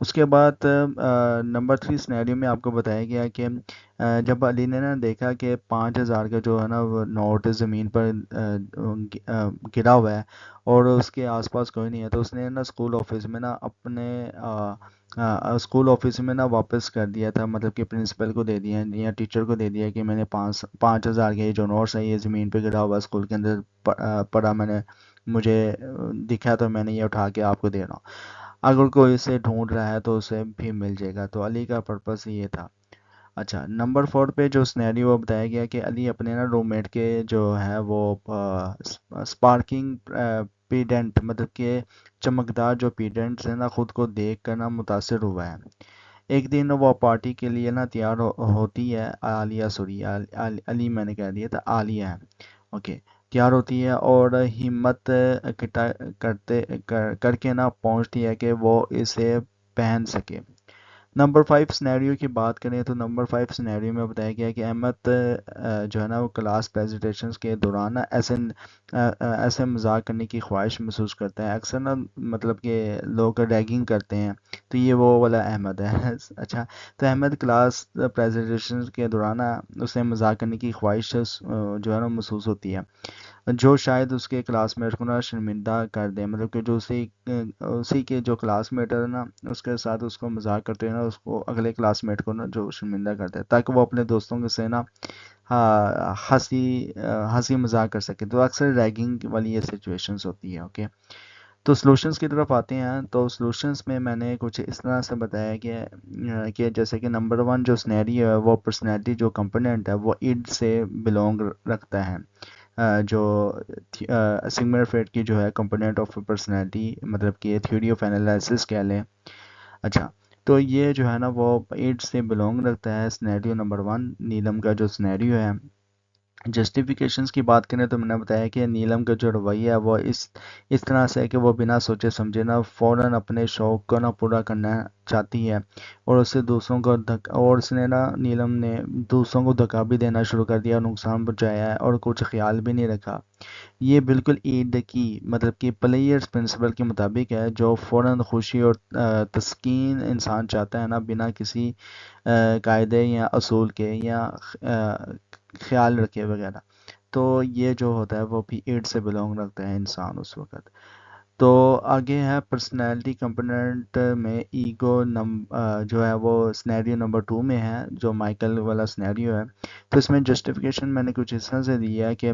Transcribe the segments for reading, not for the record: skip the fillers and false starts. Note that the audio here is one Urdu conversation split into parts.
اس کے بعد نمبر 3 سنیریو میں آپ کو بتایا گیا کہ جب علی نے نا دیکھا کہ 5,000 کا جو ہے نا وہ نوٹ زمین پر گرا ہوا ہے اور اس کے آس پاس کوئی نہیں ہے، تو اس نے نا اسکول آفس میں نا اپنے اسکول آفس میں نا واپس کر دیا تھا، مطلب کہ پرنسپل کو دے دیا یا ٹیچر کو دے دیا کہ میں نے 5,000 کے جو نوٹس ہے یہ زمین پہ گرا ہوا اسکول کے اندر پڑا، میں نے مجھے دکھا تو میں نے یہ اٹھا کے آپ کو دے رہا ہوں، اگر کوئی اسے ڈھونڈ رہا ہے تو اسے بھی مل جائے گا۔ تو علی کا پرپس یہ تھا۔ اچھا، نمبر 4 پہ جو سنیریو بتایا گیا کہ علی اپنے نا روم میٹ کے جو ہے وہ اسپارکنگ پیڈنٹ، مطلب کہ چمکدار جو پیڈنٹس ہیں نا، خود کو دیکھ کر نا متاثر ہوا ہے۔ ایک دن وہ پارٹی کے لیے نا تیار ہوتی ہے، عالیہ، سوری علی میں نے کہہ دیا تھا، عالیہ ہے، اوکے، تیار ہوتی ہے اور ہمت اکٹھا کر کے نا پہنچتی ہے کہ وہ اسے پہن سکے۔ نمبر 5 سنیریو کی بات کریں تو نمبر 5 سنیریو میں بتایا گیا کہ احمد جو ہے نا وہ کلاس پریزنٹیشنز کے دوران نا ایسے مذاق کرنے کی خواہش محسوس کرتا ہے، اکثر نا مطلب کہ لوگ ریگنگ کرتے ہیں، تو یہ وہ والا احمد ہے۔ اچھا، تو احمد کلاس پریزنٹیشنز کے دوران نا اسے مذاق کرنے کی خواہش جو ہے نا محسوس ہوتی ہے، جو شاید اس کے کلاس میٹ کو نا شرمندہ کر دے، مطلب کہ جو اسی کے جو کلاس میٹ ہے نا اس کے ساتھ اس کو مذاق کرتے ہیں نا، اس کو اگلے کلاس میٹ کو نا جو شرمندہ کرتے ہیں تاکہ وہ اپنے دوستوں کے سے نا ہنسی مذاق کر سکے، تو اکثر ریگنگ والی یہ سچویشنز ہوتی ہے۔ اوکے، تو سلوشنز کی طرف آتے ہیں، تو سلوشنز میں میں نے کچھ اس طرح سے بتایا کہ جیسے کہ نمبر 1 جو سنیریو ہے وہ پرسنالٹی جو کمپوننٹ ہے وہ ایڈ سے بلونگ رکھتا ہے، جو سگمنڈ فریڈ کی جو ہے کمپوننٹ آف پرسنالٹی، مطلب کہ تھیوری آف انالائسس کہہ لیں۔ اچھا، تو یہ جو ہے نا وہ ایڈ سے بلونگ رکھتا ہے سنیریو نمبر 1، نیلم کا جو سنیریو ہے۔ جسٹیفیکیشنز کی بات کریں تو میں نے بتایا کہ نیلم کا جو رویہ ہے وہ اس طرح سے ہے کہ وہ بنا سوچے سمجھے نا فوراً اپنے شوق کو نا پورا کرنا چاہتی ہے، اور اسے دوسروں کو اور اس نے نا نیلم نے دوسروں کو دھکا بھی دینا شروع کر دیا اور نقصان پہنچایا ہے اور کچھ خیال بھی نہیں رکھا۔ یہ بالکل ایڈ کی مطلب کہ پلیئرز پرنسپل کے مطابق ہے، جو فوراً خوشی اور تسکین انسان چاہتا ہے نا، بنا کسی قاعدے یا اصول کے یا خیال رکھے وغیرہ، تو یہ جو ہوتا ہے وہ بھی ایڈ سے بلونگ رکھتا ہے انسان اس وقت۔ تو آگے ہے پرسنالٹی کمپوننٹ میں ایگو جو ہے وہ سنیریو نمبر 2 میں ہے، جو مائیکل والا سنیریو ہے۔ تو اس میں جسٹیفیکیشن میں نے کچھ اس طرح سے دی ہے کہ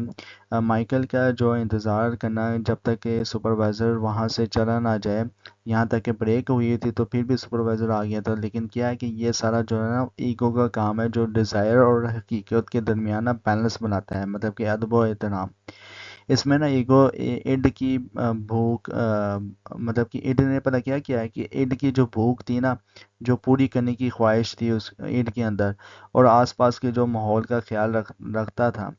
مائیکل کا جو انتظار کرنا جب تک کہ سپروائزر وہاں سے چلا نہ جائے، یہاں تک کہ بریک ہوئی تھی تو پھر بھی سپروائزر آ گیا تھا، لیکن کیا ہے کہ یہ سارا جو ہے نا ایگو کا کام ہے، جو ڈیزائر اور حقیقت کے درمیان بیلنس بناتا ہے، مطلب کہ ادب و احترام۔ اس میں نا ایگو ایڈ کی بھوک، مطلب کہ ایڈ نے پتہ کیا کیا ہے کہ ایڈ کی جو بھوک تھی نا، جو پوری کرنے کی خواہش تھی اس ایڈ کے اندر، اور آس پاس کے جو ماحول کا خیال رکھتا تھا،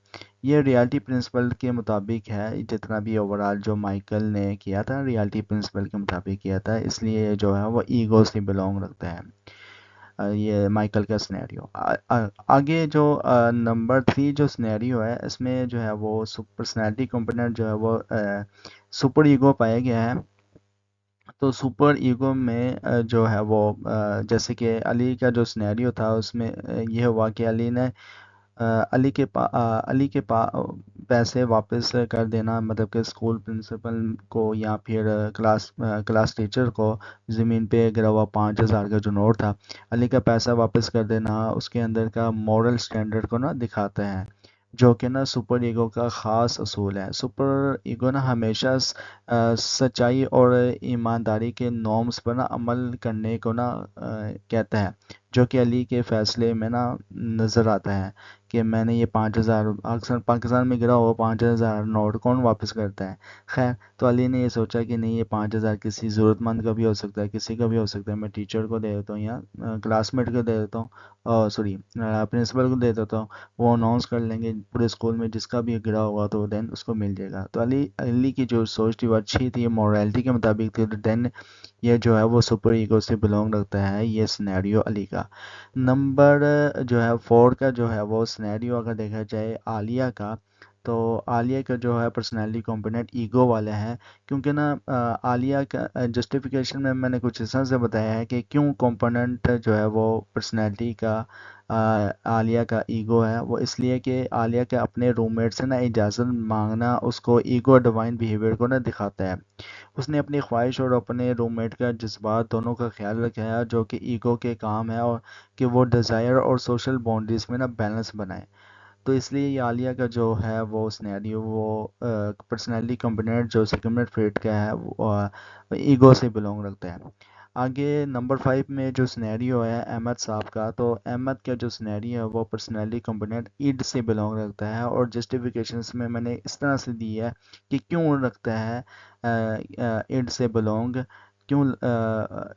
یہ ریالٹی پرنسپل کے مطابق ہے، جتنا بھی اوورال جو مائیکل نے کیا تھا ریالٹی پرنسپل کے مطابق کیا تھا، اس لیے جو ہے وہ ایگو سے بلونگ رکھتا ہے، یہ مائیکل کا سنیریو۔ آگے جو نمبر 3 جو سنیریو ہے اس میں جو ہے وہ پرسنالٹی کمپوننٹ جو ہے وہ سپر ایگو پایا گیا ہے۔ تو سپر ایگو میں جو ہے وہ جیسے کہ علی کا جو سنیریو تھا اس میں یہ ہوا کہ علی نے علی کے پیسے واپس کر دینا، مطلب کہ اسکول پرنسپل کو یا پھر کلاس ٹیچر کو زمین پہ گرا ہوا 5,000 کا جو نوٹ تھا، علی کا پیسہ واپس کر دینا اس کے اندر کا مورل سٹینڈرڈ کو نا دکھاتا ہے، جو کہ نا سپر ایگو کا خاص اصول ہے۔ سپر ایگو نا ہمیشہ سچائی اور ایمانداری کے نارمز پر نا عمل کرنے کو نا کہتا ہے، جو کہ علی کے فیصلے میں نا نظر آتا ہے کہ میں نے یہ 5,000 اکثر پاکستان میں گرا ہوا 5,000 نوٹ کون واپس کرتا ہے۔ خیر، تو علی نے یہ سوچا کہ نہیں، یہ 5,000 کسی ضرورت مند کا بھی ہو سکتا ہے، کسی کا بھی ہو سکتا ہے، میں ٹیچر کو دے دیتا ہوں یا کلاس میٹ کو دے دیتا ہوں، سوری پرنسپل کو دے دیتا ہوں، وہ اناؤنس کر لیں گے پورے اسکول میں، جس کا بھی گرا ہوا تو دین اس کو مل جائے گا۔ تو علی کی جو سوچ تھی وہ اچھی تھی، مورالٹی کے مطابق تھی، تو دین یہ جو ہے وہ سپر ایگو سے بلونگ رکھتا ہے یہ سنیریو علی کا۔ نمبر جو ہے 4 کا جو ہے وہ سنیریو اگر دیکھا جائے عالیہ کا، تو عالیہ کا جو ہے پرسنالٹی کمپوننٹ ایگو والا ہے، کیونکہ نا عالیہ کا جسٹیفیکیشن میں نے کچھ اس طرح سے بتایا ہے کہ کیوں کمپوننٹ جو ہے وہ پرسنالٹی کا عالیہ کا ایگو ہے، وہ اس لیے کہ عالیہ کے اپنے روم میٹ سے نا اجازت مانگنا اس کو ایگو ڈیوائن بیہیویئر کو نا دکھاتا ہے۔ اس نے اپنی خواہش اور اپنے روم میٹ کا جذبات دونوں کا خیال رکھا ہے، جو کہ ایگو کے کام ہے، اور کہ وہ ڈیزائر اور سوشل باؤنڈریز میں نا بیلنس بنائے۔ تو اس لیے یہ عالیہ کا جو ہے وہ سنیریو وہ پرسنالٹی کمپوننٹ جو سیگمنٹ فریڈ کا ہے وہ ایگو سے بلونگ رکھتا ہے۔ آگے نمبر 5 میں جو سنیریو ہے احمد صاحب کا، تو احمد کا جو سنیریو ہے وہ پرسنالٹی کمپوننٹ ایڈ سے بلونگ رکھتا ہے، اور جسٹیفیکیشنس میں نے اس طرح سے دی ہے کہ کیوں رکھتا ہے ایڈ سے بلونگ، کیوں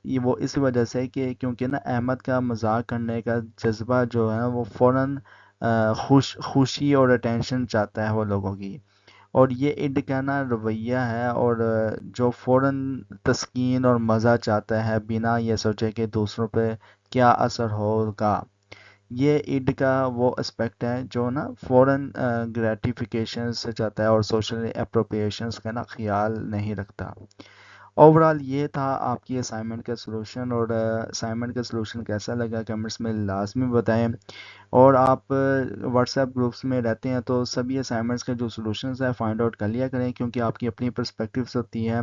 یہ وہ اس وجہ سے کہ کیونکہ نا احمد کا مذاق کرنے کا جذبہ جو ہے وہ فوراً خوشی اور اٹینشن چاہتا ہے وہ لوگوں کی، اور یہ اڈ کا نا رویہ ہے، اور جو فوراً تسکین اور مزہ چاہتا ہے بنا یہ سوچے کہ دوسروں پہ کیا اثر ہوگا۔ یہ اڈ کا وہ اسپیکٹ ہے جو نا فوراً گریٹیفیکیشن سے چاہتا ہے اور سوشل اپروپریشنس کا نا خیال نہیں رکھتا۔ اوورال یہ تھا آپ کی اسائنمنٹ کا سلوشن، اور اسائنمنٹ کا سلوشن کیسا لگا کمنٹس میں لازمی بتائیں، اور آپ واٹس ایپ گروپس میں رہتے ہیں تو سبھی اسائنمنٹس کے جو سلوشنز ہیں فائنڈ آؤٹ کر لیا کریں، کیونکہ آپ کی اپنی پرسپیکٹیوز ہوتی ہے۔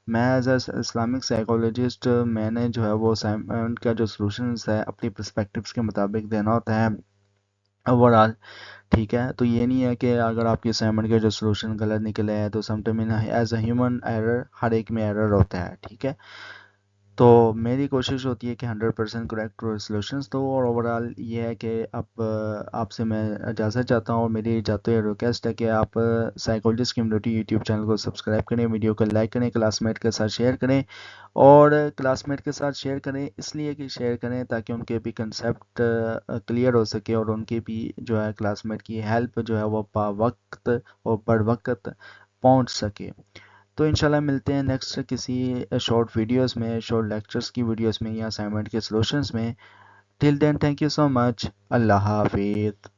میں ایز اے اسلامک سائیکولوجسٹ میں نے جو ہے وہ اسائنمنٹ کا جو سلوشنز ہے اپنی پرسپیکٹیوز کے مطابق دینا ہوتا ہے اوورال، ٹھیک ہے؟ تو یہ نہیں ہے کہ اگر آپ کی اسائنمنٹ کا جو سلوشن غلط نکلے ہے تو some time as a human error ہر ایک میں ایرر ہوتا ہے، ٹھیک ہے؟ تو میری کوشش ہوتی ہے کہ 100% کریکٹ سولوشنس دو، اور اوورال یہ ہے کہ اب آپ سے میں اجازت چاہتا ہوں، اور میری جاتے ہوئے ریکویسٹ ہے کہ آپ سائیکولوجسٹ کمیونٹی یوٹیوب چینل کو سبسکرائب کریں، ویڈیو کو لائک کریں، کلاس میٹ کے ساتھ شیئر کریں، اور کلاس میٹ کے ساتھ شیئر کریں اس لیے کہ شیئر کریں تاکہ ان کے بھی کنسیپٹ کلیئر ہو سکے، اور ان کی بھی جو ہے کلاس میٹ کی ہیلپ جو ہے وہ با وقت اور بر وقت پہنچ سکے۔ تو انشاءاللہ ملتے ہیں نیکسٹ کسی شارٹ ویڈیوز میں، شارٹ لیکچرز کی ویڈیوز میں، یا اسائنمنٹ کے سلوشنز میں۔ ٹل دین تھینک یو سو مچ، اللہ حافظ۔